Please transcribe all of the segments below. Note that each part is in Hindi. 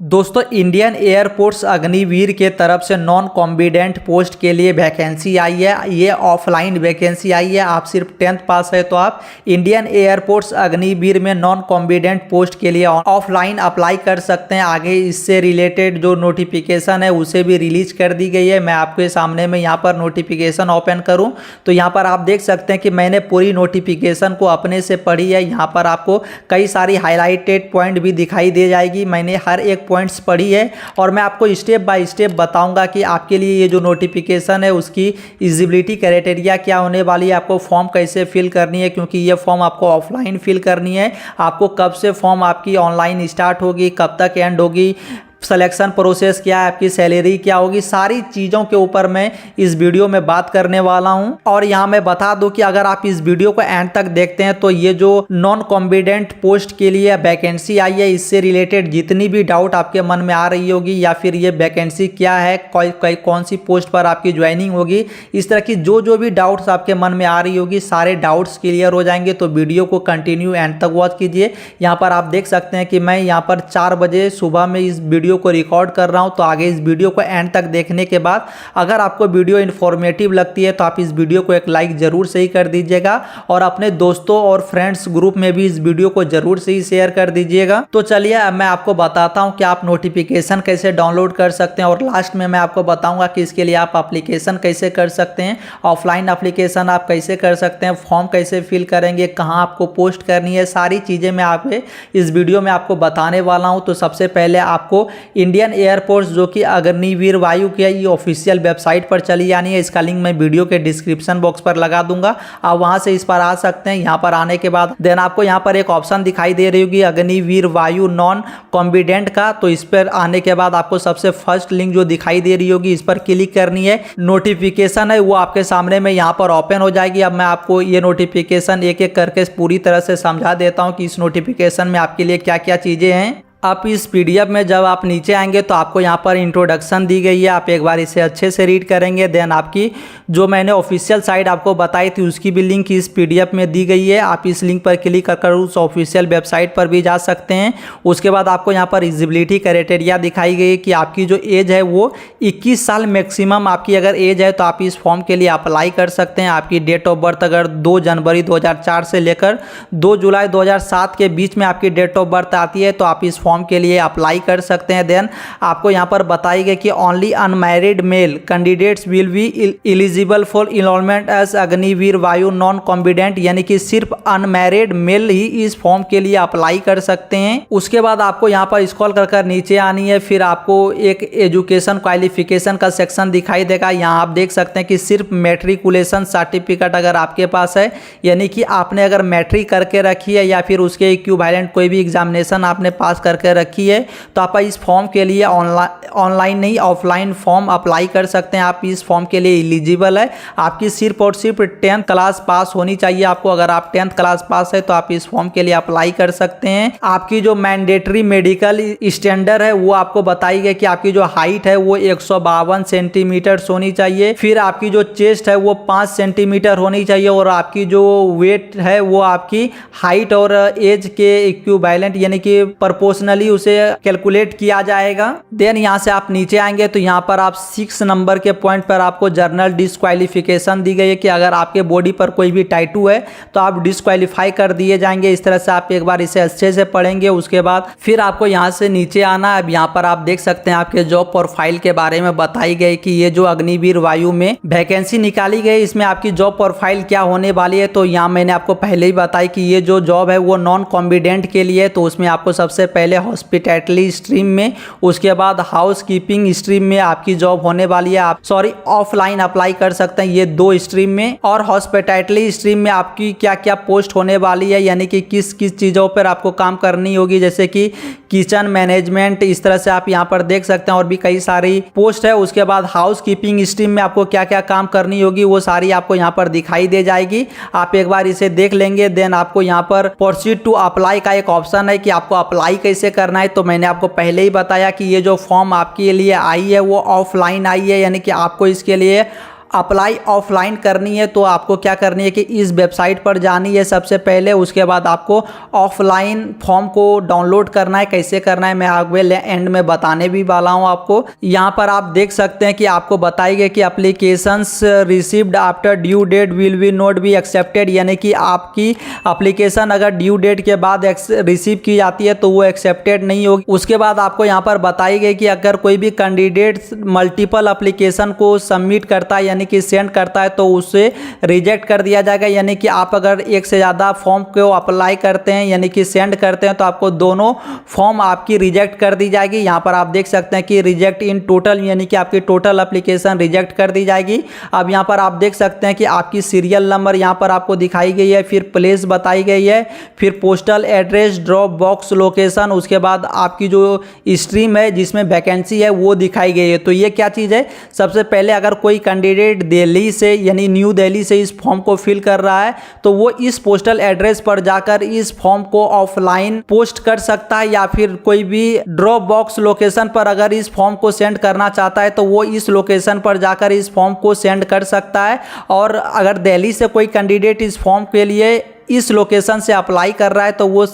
दोस्तों इंडियन एयरपोर्ट्स अग्निवीर के तरफ से नॉन कॉम्बिडेंट पोस्ट के लिए वैकेंसी आई है। ये ऑफलाइन वैकेंसी आई है। आप सिर्फ 10th पास है तो आप इंडियन एयरपोर्ट्स अग्निवीर में नॉन कॉम्बिडेंट पोस्ट के लिए ऑफलाइन अप्लाई कर सकते हैं। आगे इससे रिलेटेड जो नोटिफिकेशन है उसे भी रिलीज कर दी गई है। मैं आपके सामने में यहाँ पर नोटिफिकेशन ओपन करूँ तो यहाँ पर आप देख सकते हैं कि मैंने पूरी नोटिफिकेशन को अपने से पढ़ी है। यहाँ पर आपको कई सारी हाईलाइटेड पॉइंट भी दिखाई दे जाएगी। मैंने हर एक पॉइंट्स पढ़ी है और मैं आपको स्टेप बाय स्टेप बताऊंगा कि आपके लिए ये जो नोटिफिकेशन है उसकी एलिजिबिलिटी क्राइटेरिया क्या होने वाली है, आपको फॉर्म कैसे फिल करनी है, क्योंकि ये फॉर्म आपको ऑफलाइन फिल करनी है। आपको कब से फॉर्म आपकी ऑनलाइन स्टार्ट होगी, कब तक एंड होगी, सिलेक्शन प्रोसेस क्या है, आपकी सैलरी क्या होगी, सारी चीज़ों के ऊपर मैं इस वीडियो में बात करने वाला हूं। और यहाँ मैं बता दूं कि अगर आप इस वीडियो को एंड तक देखते हैं तो ये जो नॉन कॉम्बिडेंट पोस्ट के लिए वैकेंसी आई है इससे रिलेटेड जितनी भी डाउट आपके मन में आ रही होगी या फिर ये वैकेंसी क्या है, कौन सी पोस्ट पर आपकी ज्वाइनिंग होगी, इस तरह की जो भी डाउट्स आपके मन में आ रही होगी सारे डाउट्स क्लियर हो जाएंगे। तो वीडियो को कंटिन्यू एंड तक वॉच कीजिए। यहाँ पर आप देख सकते हैं कि मैं यहाँ पर 4 बजे सुबह में इस वीडियो को रिकॉर्ड कर रहा हूं। तो आगे इस वीडियो को एंड तक देखने के बाद अगर आपको वीडियो इंफॉर्मेटिव लगती है तो आप इस वीडियो को एक लाइक जरूर से ही कर दीजिएगा और अपने दोस्तों और फ्रेंड्स ग्रुप में भी इस वीडियो को जरूर से ही शेयर कर दीजिएगा। तो चलिए अब मैं आपको बताता हूं कि आप नोटिफिकेशन कैसे डाउनलोड कर सकते हैं और लास्ट में मैं आपको बताऊंगा कि इसके लिए आप एप्लीकेशन कैसे कर सकते हैं, ऑफलाइन एप्लीकेशन आप कैसे कर सकते हैं, फॉर्म कैसे फिल करेंगे, कहां आपको पोस्ट करनी है, सारी चीजें मैं आपको इस वीडियो में आपको बताने वाला हूं। तो सबसे पहले आपको इंडियन एयरपोर्ट्स जो कि अग्निवीर वायु की ये ऑफिशियल वेबसाइट पर चली जानी है। इसका लिंक मैं वीडियो के डिस्क्रिप्शन बॉक्स पर लगा दूंगा, आप वहां से इस पर आ सकते हैं। यहां पर आने के बाद देन आपको यहां पर एक ऑप्शन दिखाई दे रही होगी अग्निवीर वायु नॉन कॉम्बिडेंट का। तो इस पर आने के बाद आपको सबसे फर्स्ट लिंक जो दिखाई दे रही होगी इस पर क्लिक करनी है। नोटिफिकेशन है वो आपके सामने में यहाँ पर ओपन हो जाएगी। अब मैं आपको ये नोटिफिकेशन एक एक करके पूरी तरह से समझा देता हूँ कि इस नोटिफिकेशन में आपके लिए क्या क्या चीजें हैं। आप इस पीडीएफ में जब आप नीचे आएंगे तो आपको यहाँ पर इंट्रोडक्शन दी गई है, आप एक बार इसे अच्छे से रीड करेंगे। देन आपकी जो मैंने ऑफिशियल साइट आपको बताई थी उसकी भी लिंक इस पीडीएफ में दी गई है। आप इस लिंक पर क्लिक कर उस ऑफिशियल वेबसाइट पर भी जा सकते हैं। उसके बाद आपको यहाँ पर एलिजिबिलिटी क्राइटेरिया दिखाई गई है कि आपकी जो एज है वो 21 साल मैक्सिमम आपकी अगर एज है तो आप इस फॉर्म के लिए अप्लाई कर सकते हैं। आपकी डेट ऑफ बर्थ अगर 2 जनवरी 2004 से लेकर 2 जुलाई 2007 के बीच में आपकी डेट ऑफ बर्थ आती है तो आप इस फॉर्म के लिए अप्लाई कर सकते हैं। देन आपको यहां पर बताई गई कि only unmarried male candidates will be eligible for enrolment as Agniveer Vayu non कॉम्बिडेंट, यानी कि सिर्फ अनमैरिड मेल ही इस फॉर्म के लिए अप्लाई कर सकते हैं। उसके बाद आपको यहां पर स्क्रॉल कर नीचे आनी है, फिर आपको एक एजुकेशन क्वालिफिकेशन का सेक्शन दिखाई देगा। यहां आप देख सकते हैं कि सिर्फ मैट्रिकुलेशन सर्टिफिकेट अगर आपके पास है, यानी कि आपने अगर मैट्रिक करके रखी है या फिर उसके इक्विवेलेंट कोई भी एग्जामिनेशन आपने पास करके रखी है तो आप इस फॉर्म के लिए ऑनलाइन नहीं ऑफलाइन फॉर्म अप्लाई कर सकते हैं। आप इस फॉर्म के लिए एलिजिबल है। आपकी सिर्फ और सिर्फ 10th क्लास पास होनी चाहिए आपको। अगर आप 10th क्लास पास है तो आप इस फॉर्म के लिए अप्लाई कर सकते हैं। आपकी जो मैंडेटरी मेडिकल स्टैंडर्ड है वो आपको बताई गई कि आपकी जो हाइट है वो 152 सेंटीमीटर होनी चाहिए। फिर आपकी जो चेस्ट है वो 5 सेंटीमीटर होनी चाहिए और आपकी जो वेट है वो आपकी हाइट और एज के इक्विवेलेंट यानी कि प्रोपोर्शनली उसे कैलकुलेट किया जाएगा। देन यहाँ से आप नीचे आएंगे तो यहाँ पर आप 6 नंबर के पॉइंट पर आपको जर्नल डिस्क्वालिफिकेशन दी गई है कि अगर आपके बॉडी पर कोई भी टैटू है तो आप डिस्क्वालीफाई कर दिए जाएंगे। इस तरह से आप एक बार इसे अच्छे से पढ़ेंगे। उसके बाद फिर आपको यहाँ से नीचे आना। अब यहाँ पर आप देख सकते हैं आपके जॉब प्रोफाइल के बारे में बताई गई कि ये जो अग्निवीर वायु में वैकेंसी निकाली गई इसमें आपकी जॉब प्रोफाइल क्या होने वाली है। तो यहाँ मैंने आपको पहले ही बताई कि ये जो जॉब है वो नॉन कॉम्बिडेंट के लिए, तो उसमें आपको सबसे पहले हॉस्पिटैलिटी स्ट्रीम में, उसके बाद हाउस कीपिंग स्ट्रीम में आपकी जॉब होने वाली है। आप ऑफलाइन अप्लाई कर सकते हैं ये 2 स्ट्रीम में। और हॉस्पिटैलिटी स्ट्रीम में आपकी क्या क्या पोस्ट होने वाली है, यानी कि किस किस चीज़ों पर आपको काम करनी होगी, जैसे कि किचन मैनेजमेंट, इस तरह से आप यहाँ पर देख सकते हैं और भी कई सारी पोस्ट है। उसके बाद हाउस कीपिंग स्ट्रीम में आपको क्या क्या काम करनी होगी वो सारी आपको यहाँ पर दिखाई दे जाएगी। आप एक बार इसे देख लेंगे। देन आपको यहाँ पर प्रोसीड टू अप्लाई का एक ऑप्शन है कि आपको अप्लाई कैसे करना है। तो मैंने आपको पहले ही बताया कि ये जो फॉर्म आपके लिए आई है वो ऑफलाइन आई है, यानी कि आपको इसके लिए अप्लाई ऑफलाइन करनी है तो आपको क्या करनी है कि इस वेबसाइट पर जानी है सबसे पहले। उसके बाद आपको ऑफलाइन फॉर्म को डाउनलोड करना है। कैसे करना है मैं आगे एंड में बताने भी वाला हूँ आपको। यहाँ पर आप देख सकते हैं कि आपको बताई गई कि applications received after due date will be not be accepted, यानी कि आपकी एप्लीकेशन अगर ड्यू डेट के बाद रिसीव की जाती है तो वो एक्सेप्टेड नहीं होगी। उसके बाद आपको यहाँ पर बताई गई कि अगर कोई भी कैंडिडेट मल्टीपल एप्लीकेशन को सबमिट करता है यानी कि सेंड करता है तो उसे रिजेक्ट कर दिया जाएगा। यानी कि आप अगर एक से ज़्यादा फॉर्म को अप्लाई करते हैं यानी कि सेंड करते हैं तो आपको दोनों फॉर्म आपकी रिजेक्ट कर दी जाएगी। यहाँ पर आप देख सकते हैं कि रिजेक्ट इन टोटल, यानी कि आपकी टोटल एप्लीकेशन रिजेक्ट कर दी जाएगी। अब यहाँ पर आप देख सकते हैं कि आपकी सीरियल नंबर यहाँ पर आपको दिखाई गई है, फिर प्लेस बताई गई है, फिर postal address, drop box location, उसके बाद आपकी जो स्ट्रीम है जिसमें वैकेंसी है वो दिखाई गई है। तो ये क्या चीज़ है, सबसे पहले अगर कोई कैंडिडेट दिल्ली से यानी न्यू दिल्ली से इस फॉर्म को फिल कर रहा है तो वो इस पोस्टल एड्रेस पर जाकर इस फॉर्म को ऑफलाइन पोस्ट कर सकता है, या फिर कोई भी ड्रॉप बॉक्स लोकेशन पर अगर इस फॉर्म को सेंड करना चाहता है तो वो इस लोकेशन पर जाकर इस फॉर्म को सेंड कर सकता है। और अगर दिल्ली से कोई कैंडिडेट इस फॉर्म के लिए इस लोकेशन से अप्लाई कर रहा है तो वो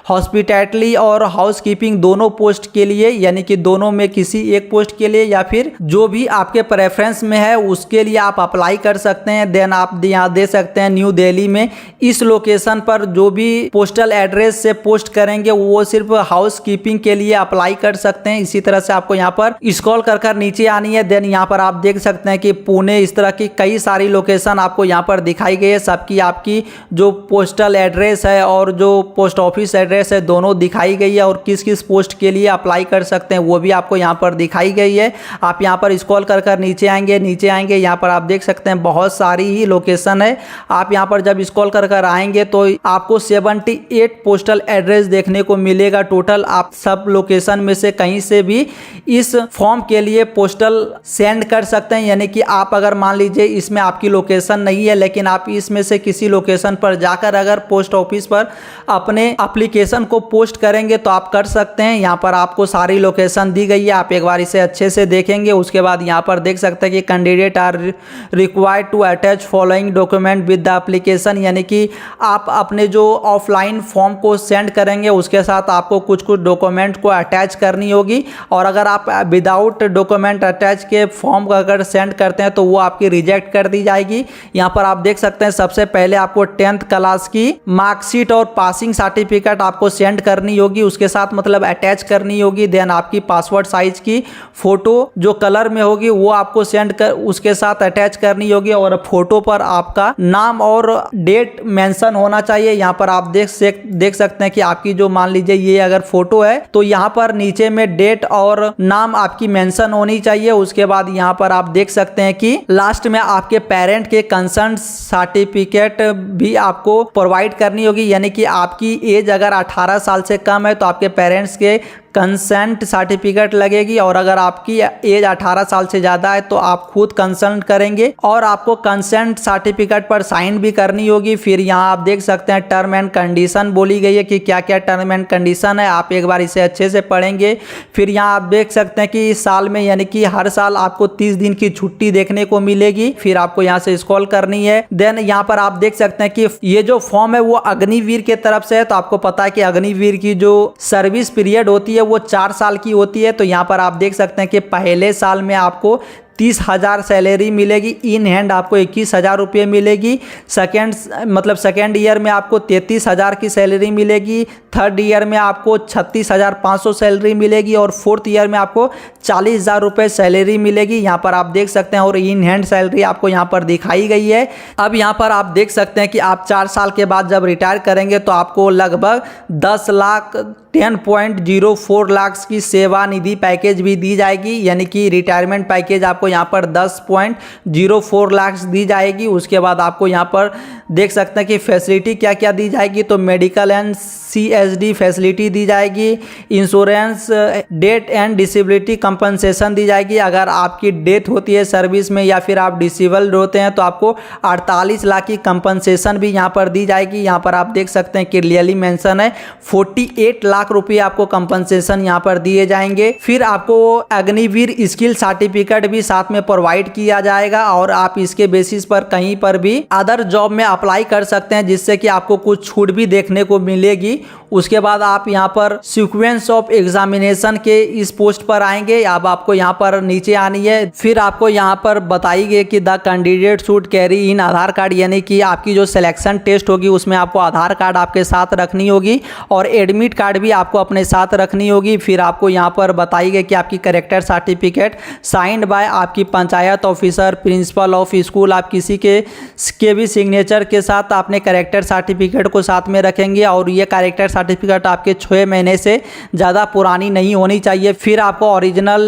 हॉस्पिटैलिटी और हाउसकीपिंग दोनों पोस्ट के लिए, यानी कि दोनों में किसी एक पोस्ट के लिए या फिर जो भी आपके प्रेफरेंस में है उसके लिए आप अप्लाई कर सकते हैं। देन आप यहाँ दे सकते हैं न्यू दिल्ली में इस लोकेशन पर जो भी पोस्टल एड्रेस से पोस्ट करेंगे वो सिर्फ हाउसकीपिंग के लिए अप्लाई कर सकते हैं। इसी तरह से आपको यहाँ पर स्क्रॉल कर नीचे आनी है। देन यहाँ पर आप देख सकते हैं कि पुणे, इस तरह की कई सारी लोकेशन आपको यहाँ पर दिखाई गई है। सबकी आपकी जो पोस्टल एड्रेस है और जो पोस्ट ऑफिस एड्रेस है दोनों दिखाई गई है, और किस किस पोस्ट के लिए अप्लाई कर सकते हैं वो भी आपको यहाँ पर दिखाई गई है। आप यहाँ पर स्क्रॉल कर नीचे आएंगे यहाँ पर आप देख सकते हैं बहुत सारी ही लोकेशन है। आप यहाँ पर जब स्क्रॉल कर आएंगे तो आपको 78 पोस्टल एड्रेस देखने को मिलेगा टोटल। आप सब लोकेशन में से कहीं से भी इस फॉर्म के लिए पोस्टल सेंड कर सकते हैं। यानी कि आप अगर मान लीजिए इसमें आपकी लोकेशन नहीं है लेकिन आप इसमें से किसी लोकेशन पर जाकर अगर पोस्ट ऑफिस पर अपने एप्लीकेशन को पोस्ट करेंगे तो आप कर सकते हैं। यहाँ पर आपको सारी लोकेशन दी गई है, आप एक बार इसे अच्छे से देखेंगे। उसके बाद यहाँ पर देख सकते हैं कि candidate are required to attach following document with the application, यानी कि आप अपने जो ऑफलाइन फॉर्म को सेंड करेंगे उसके साथ आपको कुछ डॉक्यूमेंट को अटैच करनी होगी। और अगर आप विदाउट डॉक्यूमेंट अटैच के फॉर्म को अगर सेंड करते हैं तो वो आपकी रिजेक्ट कर दी जाएगी। यहाँ पर आप देख सकते हैं सबसे पहले आपको 10th क्लास की मार्कशीट और पासिंग सर्टिफिकेट आपको सेंड करनी होगी, उसके साथ मतलब अटैच करनी होगी। देन आपकी पासपोर्ट साइज की फोटो जो कलर में होगी वो आपको सेंड कर उसके साथ अटैच करनी होगी, और फोटो पर आपका नाम और डेट मेंशन होना चाहिए। यहाँ पर आप देख सकते हैं कि आपकी जो मान लीजिए ये अगर फोटो है तो यहाँ पर नीचे में डेट और नाम आपकी मेंशन होनी चाहिए। उसके बाद यहाँ पर आप देख सकते हैं कि लास्ट में आपके पेरेंट के कंसर्न सर्टिफिकेट भी आपको प्रोवाइड करनी होगी, यानी कि आपकी एज अगर 18 साल से कम है तो आपके पेरेंट्स के कंसेंट सर्टिफिकेट लगेगी, और अगर आपकी एज 18 साल से ज़्यादा है तो आप खुद कंसल्ट करेंगे और आपको कंसेंट सर्टिफिकेट पर साइन भी करनी होगी। फिर यहाँ आप देख सकते हैं टर्म एंड कंडीशन बोली गई है कि क्या क्या टर्म एंड कंडीशन है, आप एक बार इसे अच्छे से पढ़ेंगे। फिर यहाँ आप देख सकते हैं कि इस साल में यानी कि हर साल आपको 30 दिन की छुट्टी देखने को मिलेगी। फिर आपको यहाँ से स्क्रॉल करनी है। देन यहाँ पर आप देख सकते हैं कि ये जो फॉर्म है वो अग्निवीर के तरफ से है, तो आपको पता है कि अग्निवीर की जो सर्विस पीरियड होती है वो 4 साल की होती है। तो यहाँ पर आप देख सकते हैं कि पहले साल में आपको 30,000 सैलरी मिलेगी, इन हैंड आपको 21,000 रुपये मिलेगी। सेकेंड ईयर में आपको 33,000 की सैलरी मिलेगी। थर्ड ईयर में आपको 36,500 सैलरी मिलेगी, और फोर्थ ईयर में आपको 40,000 रुपये सैलरी मिलेगी। यहाँ पर आप देख सकते हैं, और इन हैंड सैलरी आपको यहाँ पर दिखाई गई है। अब यहाँ पर आप देख सकते हैं कि आप 4 साल के बाद जब रिटायर करेंगे तो आपको लगभग 10,04 लाख की सेवा निधि पैकेज भी दी जाएगी, यानी कि रिटायरमेंट पैकेज आपको यहाँ पर 10.04 लाख दी जाएगी। उसके बाद आपको यहाँ पर देख सकते हैं कि फैसिलिटी क्या क्या दी जाएगी, तो मेडिकल एंड CSD फैसिलिटी दी जाएगी, insurance, death and disability compensation दी जाएगी। अगर आपकी डेथ होती है सर्विस में या फिर आप डिसेबल्ड होते हैं तो आपको 48 लाख की कंपनसेशन भी यहाँ पर दी जाएगी। यहाँ पर आप देख सकते हैं कि क्लियरली मेंशन है 48 लाख लाख रुपए आपको कंपनसेशन यहाँ पर दिए जाएंगे। फिर आपको अग्निवीर स्किल सर्टिफिकेट भी साथ में प्रोवाइड किया जाएगा और आप इसके बेसिस पर कहीं पर भी अदर जॉब में अप्लाई कर सकते हैं, जिससे कि आपको कुछ छूट भी देखने को मिलेगी। उसके बाद आप यहाँ पर सीक्वेंस ऑफ एग्जामिनेशन के इस पोस्ट पर आएंगे। अब आपको यहाँ पर नीचे आनी है। फिर आपको यहाँ पर बताई गई कि the candidate should carry in Aadhaar card, यानी कि आपकी जो सिलेक्शन टेस्ट होगी उसमें आपको आधार कार्ड आपके साथ रखनी होगी और एडमिट कार्ड भी आपको अपने साथ रखनी होगी। फिर आपको यहाँ पर बताई गई कि आपकी कैरेक्टर सर्टिफिकेट साइंड बाय आपकी panchayat officer, principle of school, आप किसी के भी सिग्नेचर के साथ आपने कैरेक्टर सर्टिफिकेट को साथ में रखेंगे और ये कैरेक्टर सर्टिफिकेट आपके 6 महीने से ज़्यादा पुरानी नहीं होनी चाहिए। फिर आपको ओरिजिनल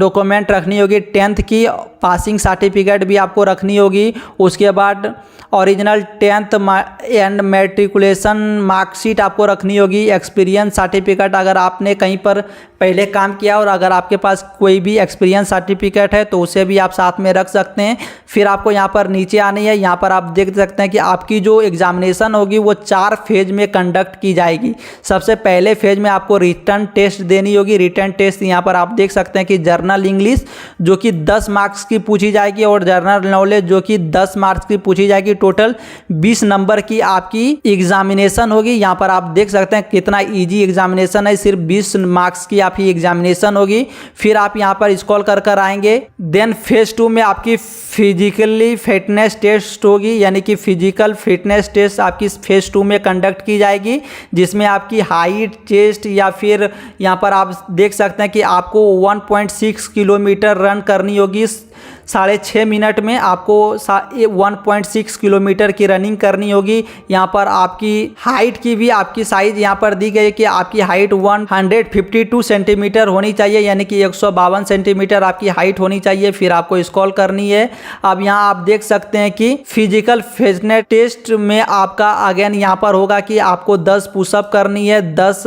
डॉक्यूमेंट रखनी होगी, 10th की पासिंग सर्टिफिकेट भी आपको रखनी होगी। उसके बाद original 10th and matriculation marksheet आपको रखनी होगी। एक्सपीरियंस सर्टिफिकेट, अगर आपने कहीं पर पहले काम किया और अगर आपके पास कोई भी एक्सपीरियंस सर्टिफिकेट है तो उसे भी आप साथ में रख सकते हैं। फिर आपको यहाँ पर नीचे आनी है। यहाँ पर आप देख सकते हैं कि आपकी जो एग्जामिनेशन होगी वो 4 फेज में कंडक्ट की जाएगी। सबसे पहले फेज में आपको रिटर्न टेस्ट देनी होगी। रिटर्न टेस्ट यहाँ पर आप देख सकते हैं कि जर्नल इंग्लिश जो कि 10 मार्क्स की पूछी जाएगी और जनरल नॉलेज जो कि 10 मार्क्स की पूछी जाएगी। टोटल 20 नंबर की आपकी एग्जामिनेशन होगी। यहाँ पर आप देख सकते हैं कितना इजी एग्जामिनेशन है, सिर्फ 20 मार्क्स की आपकी एग्जामिनेशन होगी। फिर आप यहाँ पर स्क्रॉल कर आएंगे। देन फेज 2 में आपकी फिजिकली फिटनेस टेस्ट होगी, यानी कि फिजिकल फिटनेस टेस्ट आपकी फेज 2 में कंडक्ट की जाएगी, जिसमें आपकी हाइट, चेस्ट या फिर यहाँ पर आप देख सकते हैं कि आपको 1.6 किलोमीटर रन करनी होगी। 6.5 मिनट में आपको 1.6 किलोमीटर की रनिंग करनी होगी। यहाँ पर आपकी हाइट की भी आपकी साइज यहाँ पर दी गई है कि आपकी हाइट 152 सेंटीमीटर होनी चाहिए, यानी कि 152 सेंटीमीटर आपकी हाइट होनी चाहिए। फिर आपको स्क्रॉल करनी है। अब यहाँ आप देख सकते हैं कि फिजिकल फिटनेस टेस्ट में आपका अगेन यहाँ पर होगा कि आपको 10 पुशअप करनी है, 10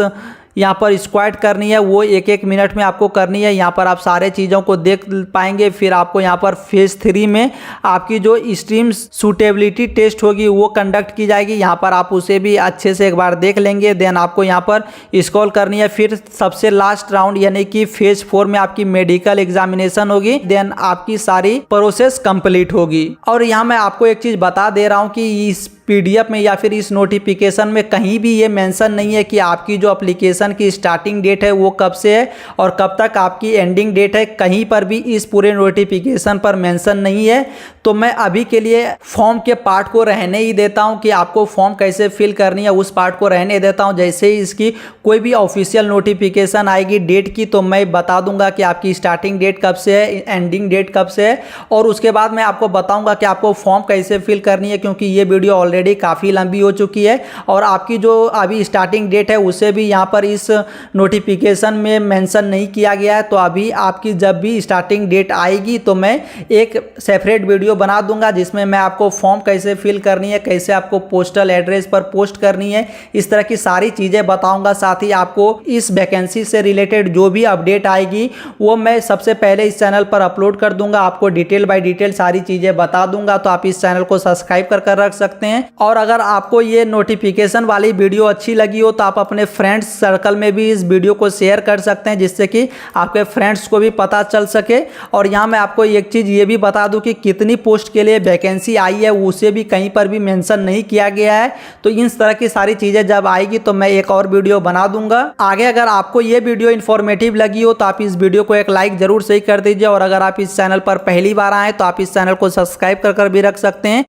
यहाँ पर स्क्वाट करनी है, वो 1-1 मिनट में आपको करनी है। यहाँ पर आप सारे चीज़ों को देख पाएंगे। फिर आपको यहाँ पर फेज 3 में आपकी जो स्ट्रीम सूटेबिलिटी टेस्ट होगी वो कंडक्ट की जाएगी। यहाँ पर आप उसे भी अच्छे से एक बार देख लेंगे। देन आपको यहाँ पर स्क्रॉल करनी है। फिर सबसे लास्ट राउंड यानी कि फेज 4 में आपकी मेडिकल एग्जामिनेशन होगी। देन आपकी सारी प्रोसेस कंप्लीट होगी। और यहाँ मैं आपको एक चीज़ बता दे रहा हूँ कि इस PDF में या फिर इस नोटिफिकेशन में कहीं भी ये मेंशन नहीं है कि आपकी जो एप्लीकेशन की स्टार्टिंग डेट है वो कब से है और कब तक आपकी एंडिंग डेट है। कहीं पर भी इस पूरे नोटिफिकेशन पर मेंशन नहीं है। तो मैं अभी के लिए फॉर्म के पार्ट को रहने ही देता हूं कि आपको फॉर्म कैसे फिल करनी है उस पार्ट को रहने देता हूं। जैसे ही इसकी कोई भी ऑफिशियल नोटिफिकेशन आएगी डेट की तो मैं बता दूंगा कि आपकी स्टार्टिंग डेट कब से है, एंडिंग डेट कब से है, और उसके बाद मैं आपको बताऊंगा कि आपको फॉर्म कैसे फिल करनी है, क्योंकि ये वीडियो ऑलरेडी काफ़ी लंबी हो चुकी है और आपकी जो अभी स्टार्टिंग डेट है उसे भी यहाँ पर इस नोटिफिकेशन में मेंशन नहीं किया गया है। तो अभी आपकी जब भी स्टार्टिंग डेट आएगी तो मैं एक सेपरेट वीडियो बना दूंगा जिसमें मैं आपको फॉर्म कैसे फिल करनी है, कैसे आपको पोस्टल एड्रेस पर पोस्ट करनी है, इस तरह की सारी चीज़ें बताऊंगा। साथ ही आपको इस वैकेंसी से रिलेटेड जो भी अपडेट आएगी वो मैं सबसे पहले इस चैनल पर अपलोड कर दूंगा, आपको डिटेल बाय डिटेल सारी चीज़ें बता दूंगा। तो आप इस चैनल को सब्सक्राइब कर रख सकते हैं। और अगर आपको ये नोटिफिकेशन वाली वीडियो अच्छी लगी हो तो आप अपने फ्रेंड्स सर्कल में भी इस वीडियो को शेयर कर सकते हैं, जिससे कि आपके फ्रेंड्स को भी पता चल सके। और यहाँ मैं आपको एक चीज़ ये भी बता दूं कि कितनी पोस्ट के लिए वैकेंसी आई है उसे भी कहीं पर भी मेंशन नहीं किया गया है। तो इन तरह की सारी चीज़ें जब आएगी तो मैं एक और वीडियो बना दूंगा आगे। अगर आपको ये वीडियो इन्फॉर्मेटिव लगी हो तो आप इस वीडियो को एक लाइक जरूर से ही कर दीजिए। और अगर आप इस चैनल पर पहली बार आए तो आप इस चैनल को सब्सक्राइब कर भी रख सकते हैं।